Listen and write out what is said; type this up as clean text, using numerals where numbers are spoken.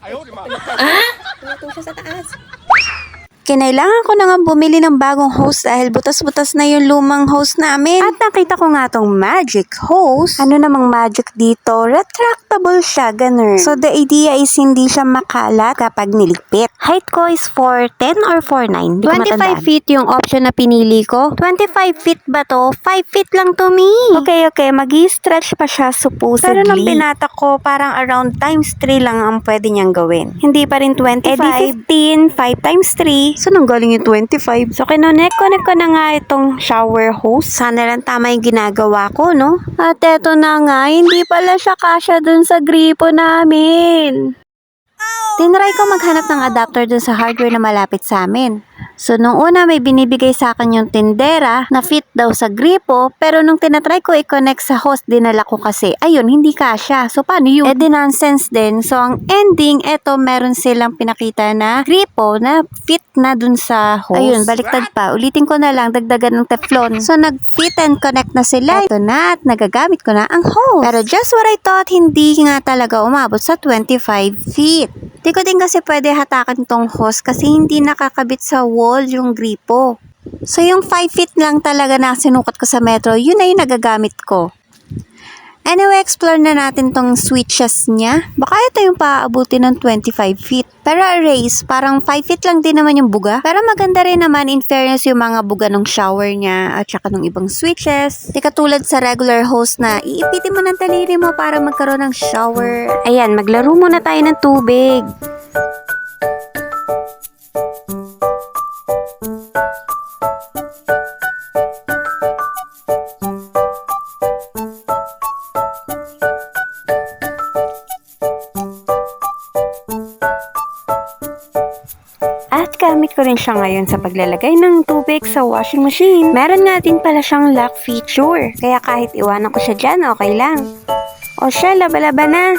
Tumutong siya sa taas. Kinailangan ko na nga bumili ng bagong hose dahil butas-butas na yung lumang hose namin. At nakita ko nga tong magic hose. Ano namang magic dito? Retractable siya, ganun. So the idea is hindi siya makalat kapag niligpit. Height ko is 4'10 or 4'9. 25 feet yung option na pinili ko. 25 feet ba to? 5 feet lang to me. Okay, magi-stretch pa siya supposedly. Pero nung pinatak ko, parang around times 3 lang ang pwede niyang gawin. Hindi pa rin 25. Di 15, 5 times 3. So, nang galing yung 25. So, connect ko na nga itong shower hose. Sana lang tama yung ginagawa ko, no? At eto na nga, hindi pala siya kasya dun sa gripo namin. Tinry ko maghanap ng adapter dun sa hardware na malapit sa amin. So, nung una may binibigay sa akin yung tindera na fit daw sa gripo, pero nung tinatry ko i-connect sa hose, dinala ko kasi, ayun, hindi kasya. So, paano yun? Eh, di nonsense din. So, ang ending, eto, meron silang pinakita na gripo na fit na dun sa hose. Ayun, baliktad pa. Ulitin ko na lang, dagdagan ng teflon. So, nag-fit and connect na sila. Ito na, at nagagamit ko na ang hose. Pero just what I thought, hindi nga talaga umabot sa 25 feet. Di ko din kasi pwede hatakan tong hose kasi hindi nakakabit sa wall yung gripo. So yung 5 feet lang talaga na sinukat ko sa metro, yun na yung nagagamit ko. Anyway, explore na natin tong switches niya. Baka ito yung paaabuti ng 25 feet. Pero race, parang 5 feet lang din naman yung buga. Pero maganda rin naman in fairness yung mga buga ng shower niya at saka ng ibang switches. Di katulad sa regular hose na iipitin mo ng taliri mo para magkaroon ng shower. Ayan, maglaro muna tayo ng tubig. At gamit ko rin siya ngayon sa paglalagay ng tubig sa washing machine. Meron nga din pala siyang lock feature. Kaya kahit iwanan ko siya dyan, okay lang. O siya, laba-laba na.